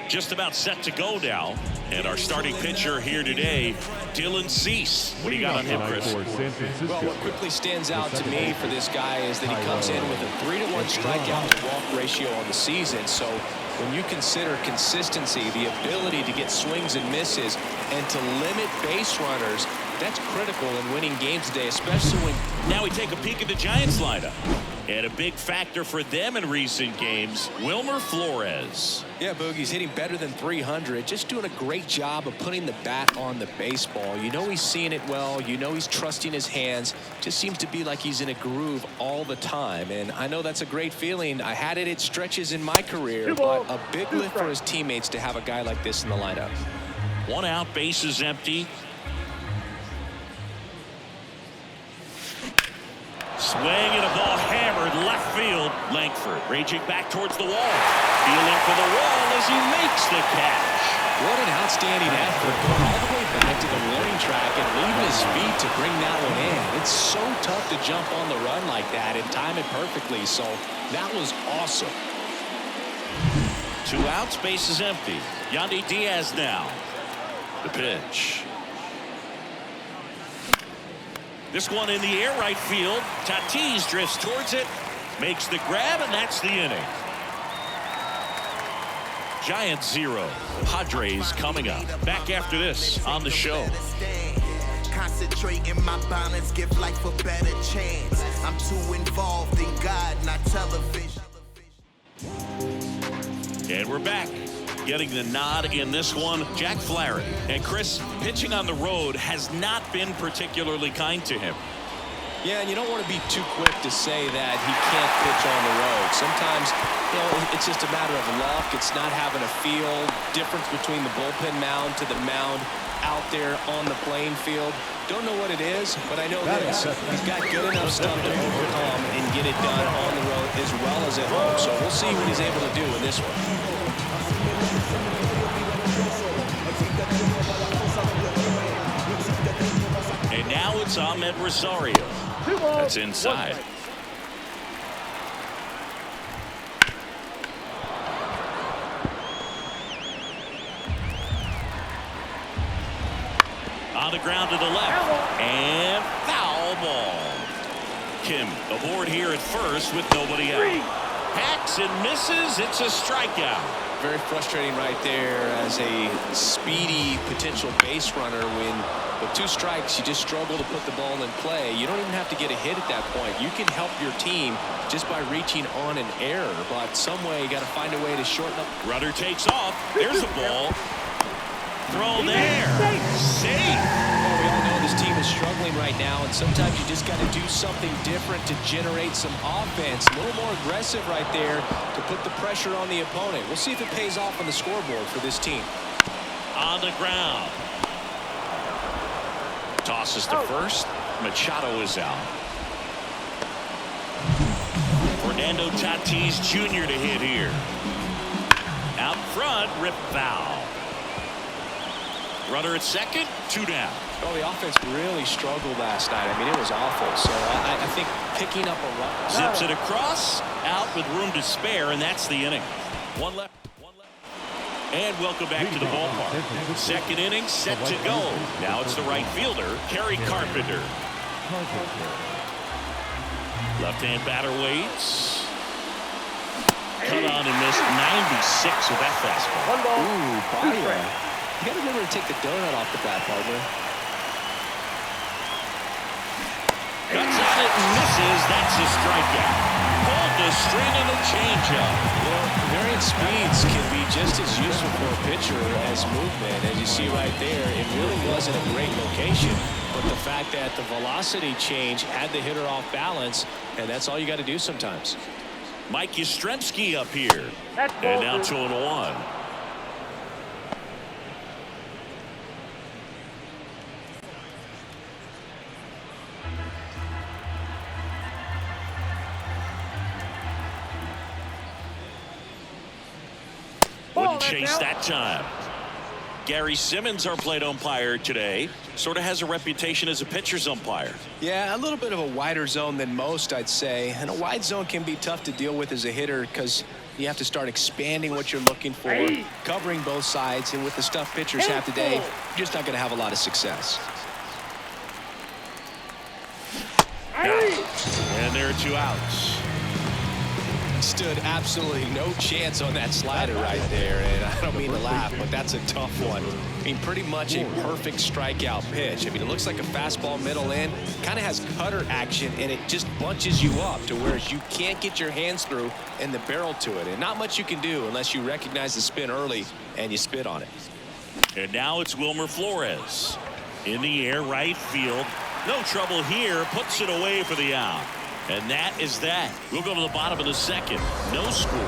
just about set to go now. And our starting pitcher here today, Dylan Cease. What do you got on him, Chris? Well, what quickly stands out to me for this guy is that he comes in with a 3-to-1 strikeout to walk ratio on the season. So when you consider consistency, the ability to get swings and misses, and to limit base runners, that's critical in winning games today, especially when... Now we take a peek at the Giants lineup. And a big factor for them in recent games, Wilmer Flores. Yeah, Boogie's hitting better than 300. Just doing a great job of putting the bat on the baseball. You know he's seeing it well. You know he's trusting his hands. Just seems to be like he's in a groove all the time. And I know that's a great feeling. I had it at stretches in my career, but a big lift for his teammates to have a guy like this in the lineup. 1 out, bases empty. Swing and a ball hammered left field. Langford raging back towards the wall. Feeling for the wall as he makes the catch. What an outstanding effort, going all the way back to the warning track and leaving his feet to bring that one in. It's so tough to jump on the run like that and time it perfectly. So that was awesome. 2 outs, bases empty. Yandy Diaz now. The pitch. This one in the air right field. Tatis drifts towards it, makes the grab, and that's the inning. Giants 0, Padres coming up. Back after this on the show. Concentrate in my balance, give life a better chance. I'm too involved in God, not television. And we're back. Getting the nod in this one, Jack Flaherty. And Chris, pitching on the road has not been particularly kind to him. Yeah, and you don't want to be too quick to say that he can't pitch on the road. Sometimes, you know, it's just a matter of luck. It's not having a feel. Difference between the bullpen mound to the mound out there on the playing field. Don't know what it is, but I know this. He's got good enough stuff to overcome and get it done on the road as well as at home. So we'll see what he's able to do in this one. And now it's Ahmed Rosario. That's inside. On the ground to the left. And foul ball. Kim aboard here at first with nobody out. Hacks and misses. It's a strikeout. Very frustrating right there as a speedy potential base runner when with 2 strikes you just struggle to put the ball in play. You don't even have to get a hit at that point. You can help your team just by reaching on an error, but some way you got to find a way to shorten up. Rudder takes off. There's a ball. Throw there. Safe. Well, we all know this team is struggling right now, and sometimes you just got to do something different to generate some offense. A little more aggressive right there to put the pressure on the opponent. We'll see if it pays off on the scoreboard for this team. On the ground. Tosses to first. Machado is out. Fernando Tatis Jr. to hit here. Out front, rip foul. Runner at second, 2 down. Well, the offense really struggled last night. I mean, it was awful. So I think picking up a run. Zips it across, out with room to spare, and that's the inning. One left. And welcome back to the ballpark. Second inning set to go. Now it's the right fielder, Kerry Carpenter. Left-hand batter waits. Cut on and missed 96 with that fastball. Ooh, body. You got to remember to take the donut off the bat, partner. Cuts on it and misses. That's a strikeout. Pulled the string and a changeup. Well, varying speeds can be just as useful for a pitcher as movement. As you see right there, it really wasn't a great location. But the fact that the velocity change had the hitter off balance, and that's all you got to do sometimes. Mike Yastrzemski up here. And now 2-1. Wouldn't chase that time. Gary Simmons, our plate umpire today, sort of has a reputation as a pitcher's umpire. Yeah, a little bit of a wider zone than most, I'd say. And a wide zone can be tough to deal with as a hitter because You have to start expanding what you're looking for, covering both sides, and with the stuff pitchers have today, you're just not going to have a lot of success. And there are 2 outs. Stood absolutely no chance on that slider right there, and I don't mean to laugh, but that's a tough one. I mean, pretty much a perfect strikeout pitch. I mean, it looks like a fastball middle in, kind of has cutter action, and it just bunches you up to where you can't get your hands through and the barrel to it, and not much you can do unless you recognize the spin early and you spit on it. And now it's Wilmer Flores in the air, right field. No trouble here, puts it away for the out. And that is that. We'll go to the bottom of the second. No score.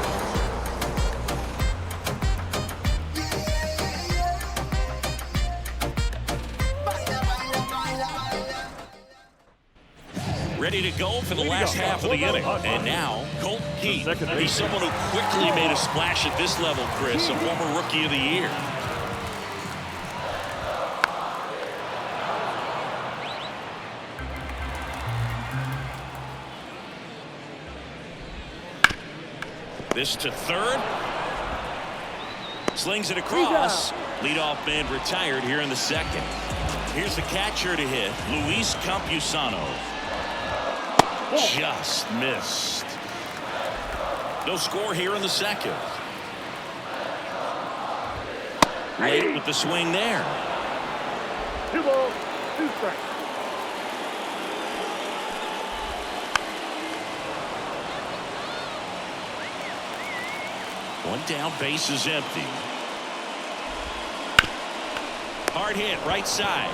Ready to go for the last half of the inning. And now, Colt Keith. He's someone who quickly made a splash at this level, Chris, a former Rookie of the Year. This to third. Slings it across. Leadoff man retired here in the second. Here's the catcher to hit, Luis Campusano. Just missed. No score here in the second. Late with the swing there. 2 balls, 2 strikes. One down, base is empty. Hard hit, right side.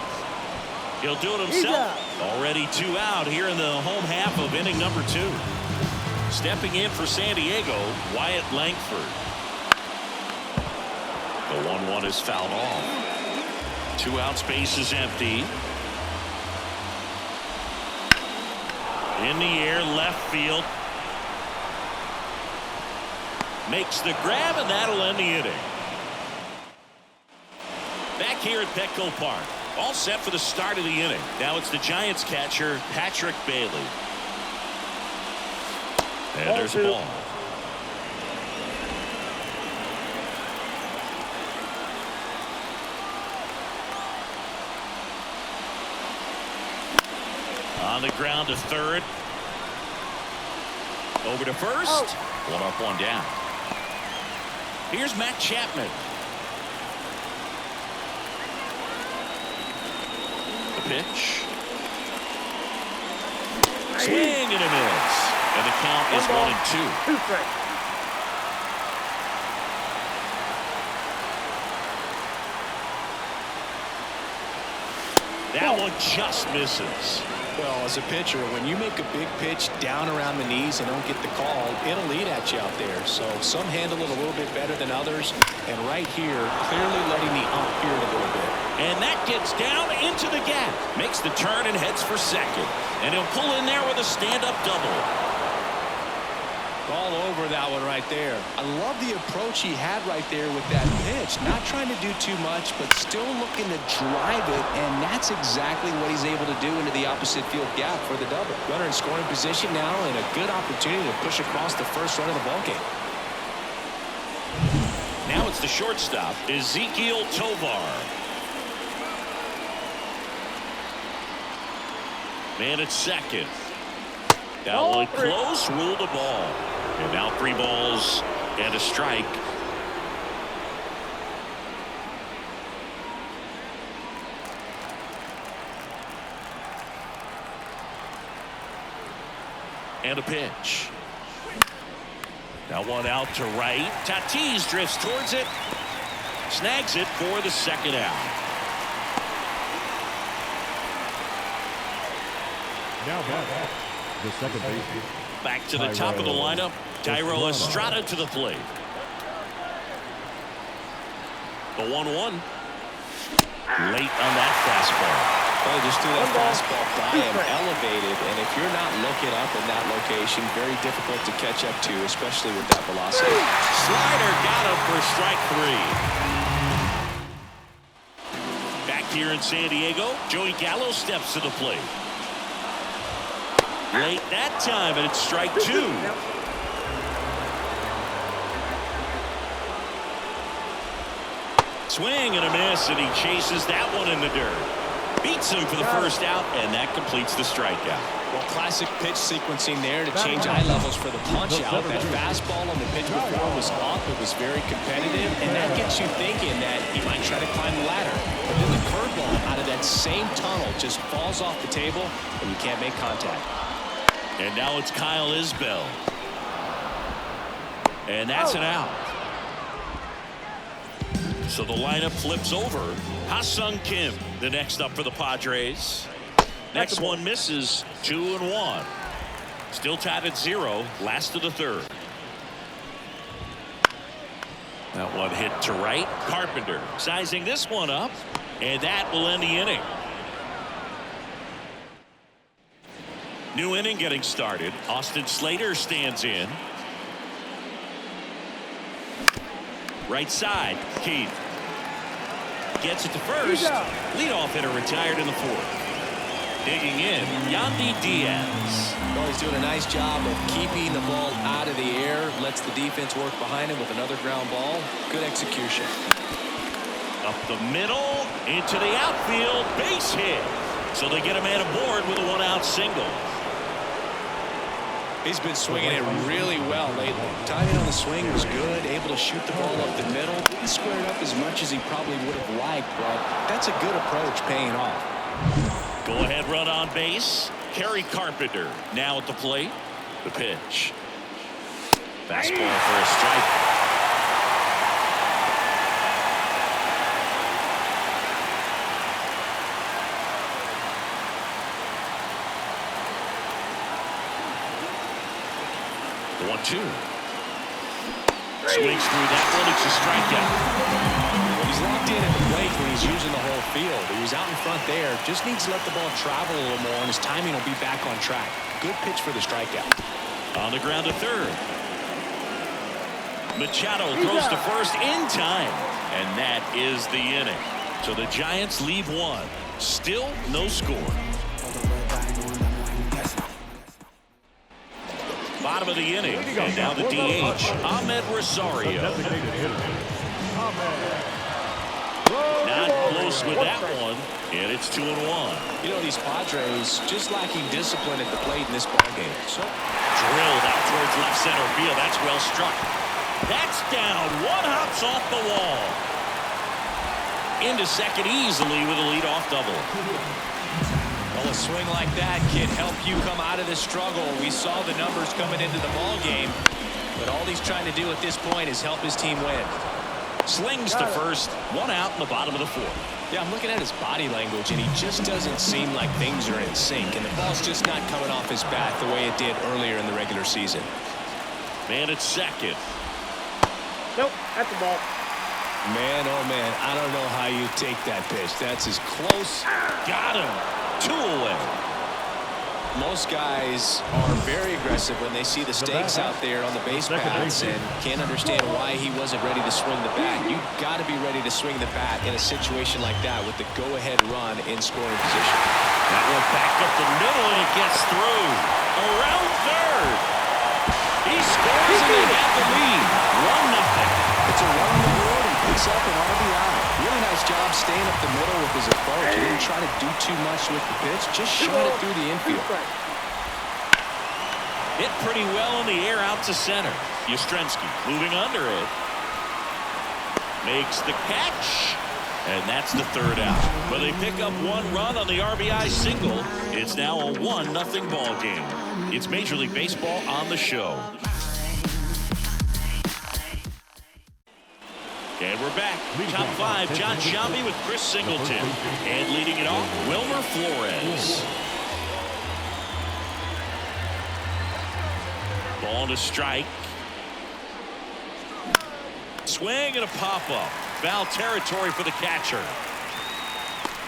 He'll do it himself. Already 2 out here in the home half of inning number 2. Stepping in for San Diego, Wyatt Langford. The 1-1 is fouled off. 2 outs, base is empty. In the air, left field. Makes the grab, and that'll end the inning. Back here at Petco Park, all set for the start of the inning. Now it's the Giants catcher, Patrick Bailey. And there's a ball. On the ground to third. Over to first. 1 up, 1 down. Here's Matt Chapman. The pitch. Swing and a miss. And the count is 1-2. 2 strikes. That one just misses. Well, as a pitcher, when you make a big pitch down around the knees and don't get the call, it'll eat at you out there. So some handle it a little bit better than others. And right here, clearly letting the ump hear it a little bit. And that gets down into the gap. Makes the turn and heads for second. And he'll pull in there with a stand-up double. All over that one right there. I love the approach he had right there with that pitch. Not trying to do too much, but still looking to drive it, and that's exactly what he's able to do into the opposite field gap for the double. Runner in scoring position now, and a good opportunity to push across the first run of the ballgame. Now it's the shortstop, Ezequiel Tovar. Man at second. That one close, ruled a ball. And now 3 balls and a strike. And a pitch. Now 1 out to right. Tatis drifts towards it. Snags it for the second out. Now back the second baseman. Back to the top of the lineup. Thairo Estrada to the plate. The 1-1. Late on that fastball. Well, just threw that fastball by him, elevated, and if you're not looking up in that location, very difficult to catch up to, especially with that velocity. Slider got him for strike 3. Back here in San Diego, Joey Gallo steps to the plate. Late that time, and it's strike 2. Swing and a miss, and he chases that one in the dirt. Beats him for the first out, and that completes the strikeout. Well, classic pitch sequencing there to change eye levels for the punch out. That fastball on the pitch before was off. It was very competitive, and that gets you thinking that he might try to climb the ladder. But then the curveball out of that same tunnel just falls off the table, and you can't make contact. And now it's Kyle Isbell. And that's an out. So the lineup flips over. Ha-Sung Kim, the next up for the Padres. Next one misses, 2-1. Still tied at 0, last of the third. That one hit to right. Carpenter sizing this one up, and that will end the inning. New inning getting started. Austin Slater stands in. Right side, Keith. Gets it to first. Leadoff hitter retired in the fourth. Digging in, Yandy Diaz. Well, he's doing a nice job of keeping the ball out of the air. Lets the defense work behind him with another ground ball. Good execution. Up the middle, into the outfield, base hit. So they get a man aboard with a one-out single. He's been swinging it really well lately. Timing on the swing was good, able to shoot the ball up the middle. Didn't square it up as much as he probably would have liked, but that's a good approach paying off. Go ahead run on base. Kerry Carpenter now at the plate. The pitch. Fastball for a strike. The 1-2. Swings through that one. It's a strikeout. He's locked in at the plate when he's using the whole field. He was out in front there. Just needs to let the ball travel a little more, and his timing will be back on track. Good pitch for the strikeout. On the ground to third. Machado throws to first in time, and that is the inning. So the Giants leave one. Still no score. Bottom of the inning, and now the DH, Ahmed Rosario. Not close with that one, and it's 2-1. You know, these Padres just lacking discipline at the plate in this ballgame. So drilled out towards left center field. That's well struck. That's down. One hops off the wall. Into second easily with a leadoff double. Well, a swing like that can help you come out of this struggle. We saw the numbers coming into the ball game, but all he's trying to do at this point is help his team win. Slings to first, one out in the bottom of the fourth. Yeah, I'm looking at his body language, and he just doesn't seem like things are in sync, and the ball's just not coming off his bat the way it did earlier in the regular season. Man at second. Nope, that's the ball. Man, oh man, I don't know how you take that pitch. That's as close. Got him. 2 away. Most guys are very aggressive when they see the stakes out there on the base paths and can't understand why he wasn't ready to swing the bat. You've got to be ready to swing the bat in a situation like that with the go-ahead run in scoring position. That one back up the middle, and it gets through. Around third. He scores, and they have the lead. 1-0. It's a run on the board and picks up an RBI. Really nice job staying up the middle with his approach. He didn't try to do too much with the pitch, just shot it through the infield. Hit pretty well in the air out to center. Yastrzemski moving under it. Makes the catch. And that's the third out. But they pick up 1 run on the RBI single. It's now a 1-0 ball game. It's Major League Baseball on the show. And we're back. Top 5, John Sciambi with Chris Singleton. And leading it off, Wilmer Flores. Ball to strike. Swing and a pop-up. Foul territory for the catcher.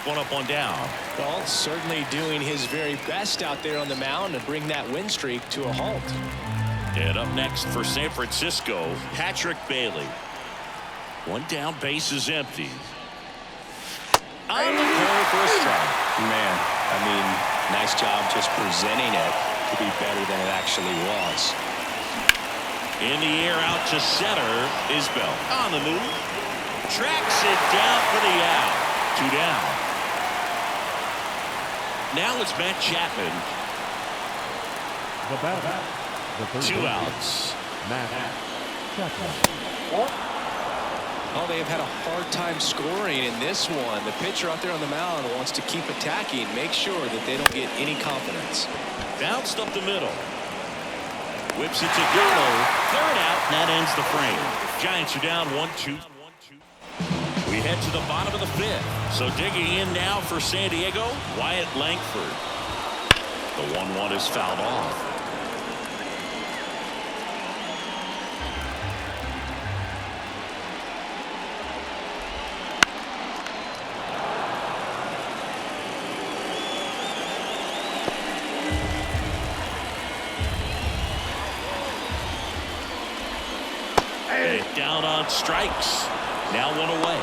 1 up, 1 down. Well, certainly doing his very best out there on the mound to bring that win streak to a halt. And up next for San Francisco, Patrick Bailey. 1 down, base is empty. On the corner for a strike. Man, I mean, nice job just presenting it to be better than it actually was. In the air out to center, Isbell on the move. Tracks it down for the out. 2 down. Now it's Matt Chapman. The batter. The third 2 baseman, outs. Matt Chapman. Oh, they have had a hard time scoring in this one. The pitcher out there on the mound wants to keep attacking, make sure that they don't get any confidence. Bounced up the middle. Whips it to Gurley. 3rd out, and that ends the frame. Giants are down 1-2. We head to the bottom of the 5th. So digging in now for San Diego, Wyatt Langford. The 1-1 is fouled off. Down on strikes. Now 1 away.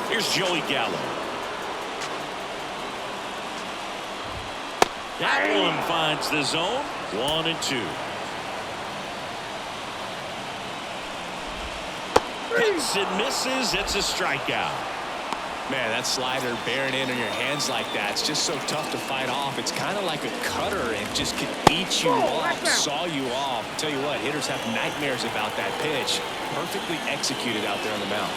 Here's Joey Gallo. That one finds the zone. 1-2. Hits and misses. It's a strikeout. Man, that slider bearing in on your hands like that, it's just so tough to fight off. It's kind of like a cutter and just can eat you off, saw you off. I'll tell you what, hitters have nightmares about that pitch. Perfectly executed out there on the mound.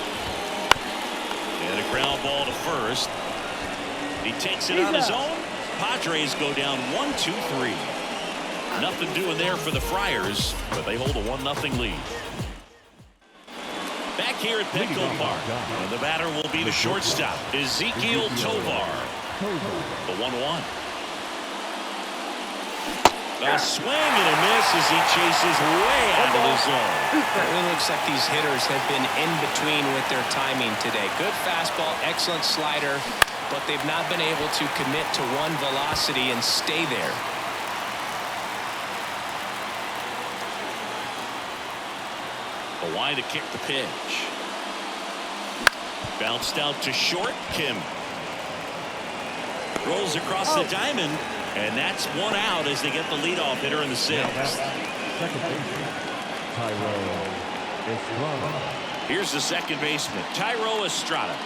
And a ground ball to first. He takes it on his own. Padres go down 1-2-3. Nothing doing there for the Friars, but they hold a 1-0 lead. Back here at Petco Park, and the batter will be the shortstop, Ezekiel Tovar. The 1-1. A swing and a miss as he chases way out of the zone. It really looks like these hitters have been in between with their timing today. Good fastball, excellent slider, but they've not been able to commit to one velocity and stay there. Why to kick the pitch. Bounced out to short. Kim rolls across the diamond, and that's 1 out as they get the leadoff hitter in the 6th. Second baseman, Tyro Estrada. Here's the second baseman, Tyro Estrada.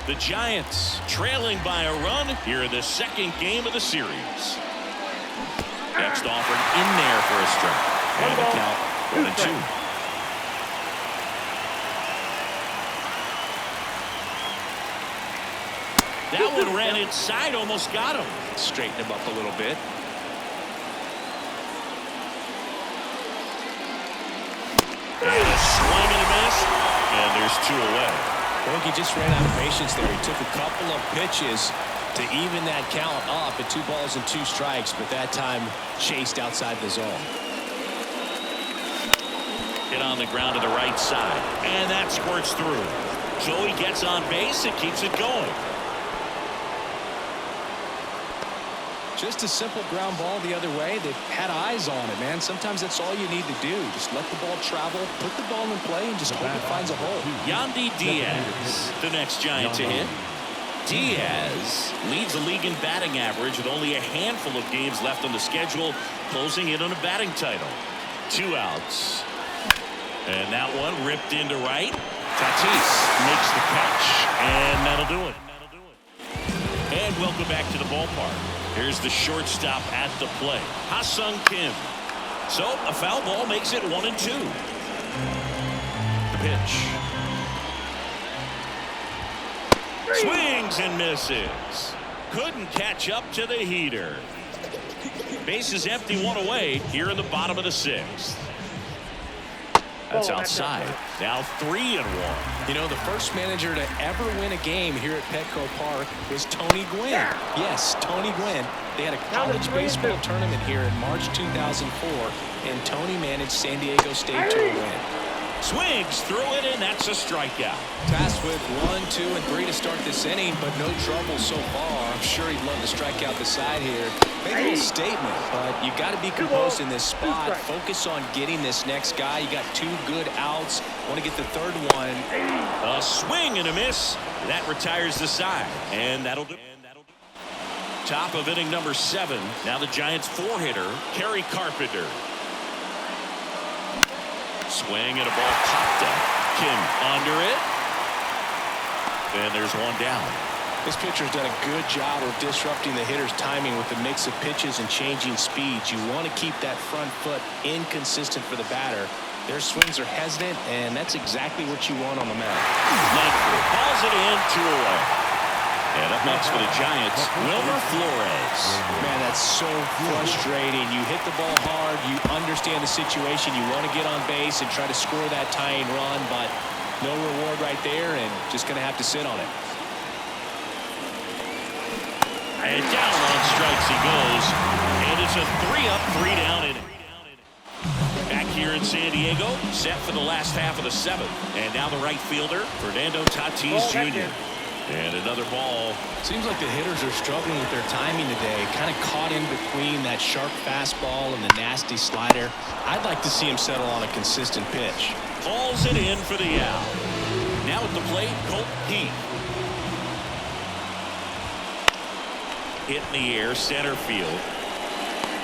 The Giants trailing by a run here in the 2nd game of the series. Next offered in there for a strike. And the count 1-2. That one ran inside, almost got him. Straighten him up a little bit. And a swing and a miss. And there's 2 away. I think he just ran out of patience there. He took a couple of pitches to even that count up at 2 balls and 2 strikes, but that time chased outside the zone. Hit on the ground to the right side, and that squirts through. Joey gets on base and keeps it going. Just a simple ground ball the other way. They've had eyes on it, man. Sometimes that's all you need to do. Just let the ball travel, put the ball in play, and just hope it finds a hole. Yandy Diaz, the next Giant to hit. Diaz leads the league in batting average with only a handful of games left on the schedule, closing in on a batting title. 2 outs. And that one ripped into right. Tatis makes the catch, and that'll do it. And welcome back to the ballpark. Here's the shortstop at the plate, Ha-Sung Kim. So a foul ball makes it 1-2. The pitch. Swings and misses. Couldn't catch up to the heater. Bases empty, 1 away here in the bottom of the 6th. That's outside. Now 3-1. You know, the first manager to ever win a game here at Petco Park was Tony Gwynn. Yes, Tony Gwynn. They had a college baseball tournament here in March 2004, and Tony managed San Diego State to a win. Swings through it, and that's a strikeout. Tasked with 1, 2, and 3 to start this inning, but no trouble so far. I'm sure he'd love to strike out the side here. Make a little statement, but you got to be composed in this spot. Focus on getting this next guy. You got 2 good outs. Want to get the 3rd one. A swing and a miss. That retires the side, and that'll do. Top of inning number 7. Now the Giants' 4-hitter, Kerry Carpenter. Swing and a ball popped up. Kim under it. And there's one down. This pitcher's done a good job of disrupting the hitter's timing with the mix of pitches and changing speeds. You want to keep that front foot inconsistent for the batter. Their swings are hesitant, and that's exactly what you want on the mound. Langford calls it in, 2 away. And up next for the Giants, Wilmer Flores. Man, that's so frustrating. You hit the ball hard. You understand the situation. You want to get on base and try to score that tying run, but no reward right there, and just going to have to sit on it. And down on strikes he goes. And it's a 3-up, 3-down inning. Back here in San Diego, set for the last half of the 7th. And now the right fielder, Fernando Tatis Jr. And another ball. Seems like the hitters are struggling with their timing today. Kind of caught in between that sharp fastball and the nasty slider. I'd like to see him settle on a consistent pitch. Calls it in for the out. Now at the plate, Colt Heath. Hit in the air, center field.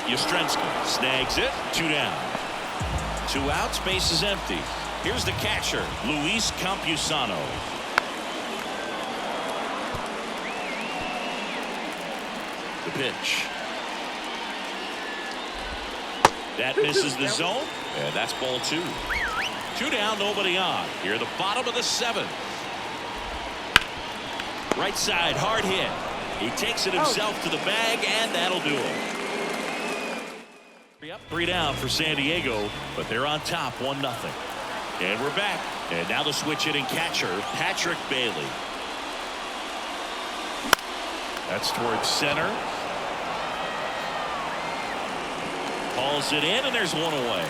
Yastrzemski snags it, 2 down. 2 outs, base is empty. Here's the catcher, Luis Campusano. The pitch. That misses the zone, and that's ball 2. 2 down, nobody on. Here, the bottom of the 7th. Right side, hard hit. He takes it himself to the bag, and that'll do it. 3 up, 3 down for San Diego, but they're on top, 1-0. And we're back. And now the switch hitting catcher, Patrick Bailey. That's towards center. Calls it in, and there's 1 away.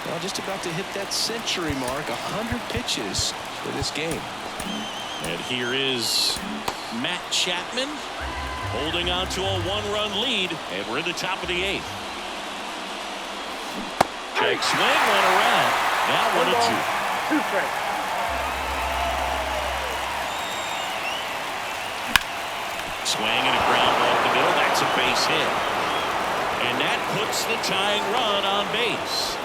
Well, just about to hit that century mark, 100 pitches for this game. And here is Matt Chapman holding on to a 1-run lead, and we're in the top of the 8th. Check swing, 1 around. Now 1-2. 2 strikes. Swing and a ground ball up the middle. That's a base hit. And that puts the tying run on base.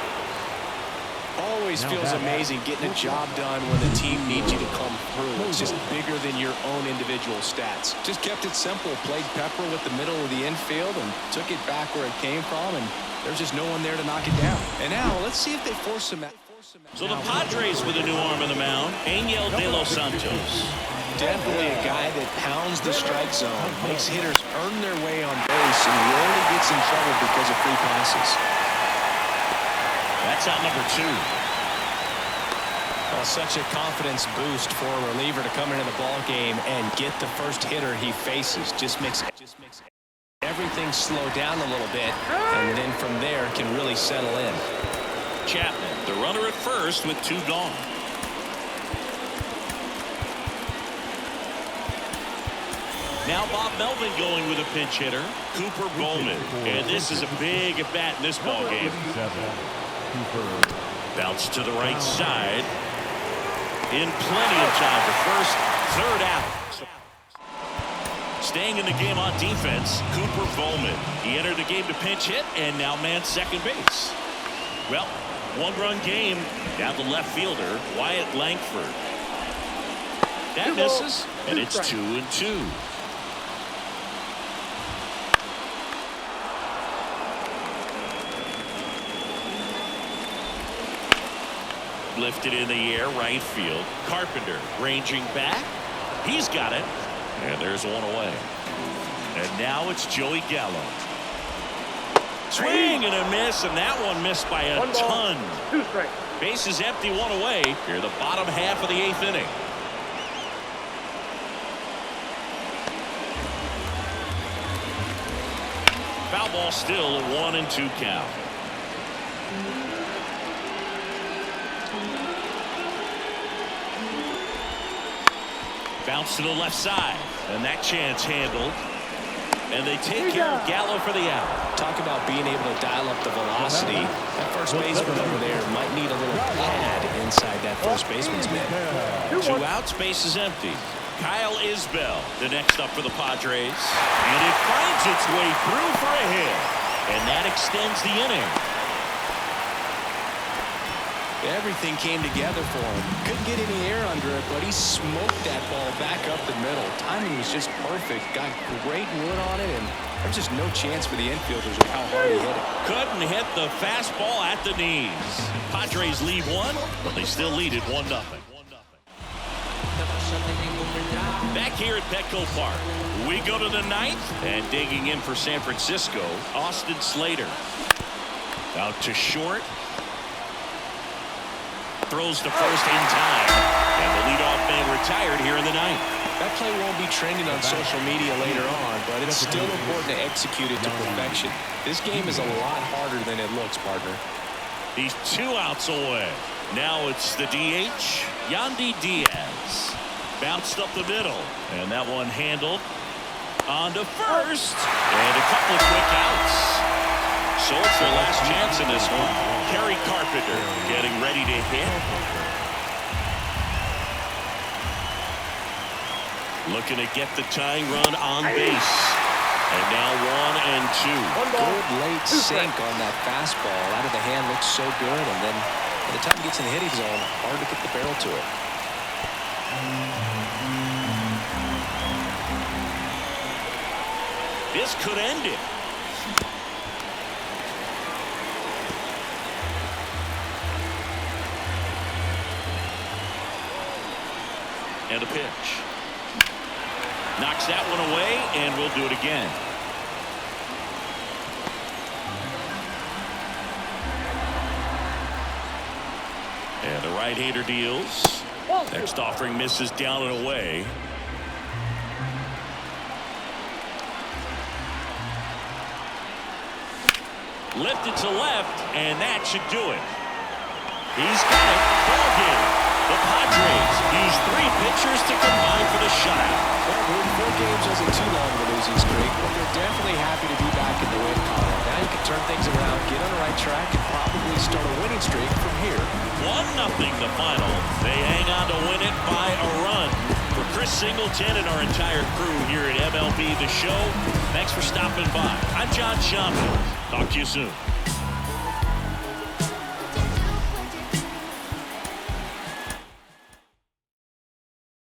Always feels amazing getting a job done when the team needs you to come through. It's just bigger than your own individual stats. Just kept it simple. Played pepper with the middle of the infield and took it back where it came from, and there's just no one there to knock it down. And now let's see if they force him out. So the Padres with a new arm in the mound, Angel De Los Santos. Definitely a guy that pounds the strike zone, makes hitters earn their way on base, and rarely gets in trouble because of free passes. That's out number 2. Well, such a confidence boost for a reliever to come into the ball game and get the first hitter he faces. Just makes everything slow down a little bit, and then from there can really settle in. Chapman, the runner at first with 2 gone. Now Bob Melvin going with a pinch hitter, Cooper Bowman. And this is a big at bat in this ball game. Bounce to the right side. In plenty of time for first, 3rd out. Staying in the game on defense, Cooper Bowman. He entered the game to pinch hit and now man second base. Well, 1-run game. Now the left fielder, Wyatt Langford. That misses, and it's 2-2. Lifted in the air, right field. Carpenter ranging back. He's got it. And there's 1 away. And now it's Joey Gallo. Swing and a miss, and that one missed by a ton. 2 strikes. Base is empty, 1 away. Here the bottom half of the 8th inning. Foul ball still, a 1-2 count. Bounce to the left side, and that chance handled. And they take care of Gallo for the out. Talk about being able to dial up the velocity. That first baseman over there might need a little pad inside that first baseman's mitt. 2 outs, base is empty. Kyle Isbell, the next up for the Padres. And it finds its way through for a hit. And that extends the inning. Everything came together for him. Couldn't get any air under it, but he smoked that ball back up the middle. Timing was just perfect. Got great wood on it, and there's just no chance for the infielders with how hard he hit it. Couldn't hit the fastball at the knees. Padres lead one, but they still lead it 1-0. Back here at Petco Park, we go to the ninth, and digging in for San Francisco, Austin Slater. Out to short. Throws to first in time, and the leadoff man retired here in the ninth. That play won't be trending on social media later on, but it's still important to execute it to perfection. This game is a lot harder than it looks, partner. He's 2 outs away. Now it's the DH, Yandy Diaz. Bounced up the middle, and that one handled on to first, and a couple of quick outs. So it's their last chance in this one. Kerry Carpenter getting ready to hit. Looking to get the tying run on base. And now 1 and 2. Good late sink on that fastball. Out of the hand looks so good, and then by the time it gets in the hitting zone, hard to get the barrel to it. This could end it. And a pitch. Knocks that one away, and we'll do it again. And the right-hander deals. Next offering misses down and away. Lifted to left, and that should do it. He's got it. Ball game. The Padres use 3 pitchers to combine for the shutout. Well, 4 games wasn't too long of a losing streak, but they're definitely happy to be back in the win column. Now you can turn things around, get on the right track, and probably start a winning streak from here. 1-0 the final. They hang on to win it by a run. For Chris Singleton and our entire crew here at MLB The Show, thanks for stopping by. I'm John Schaumburg. Talk to you soon.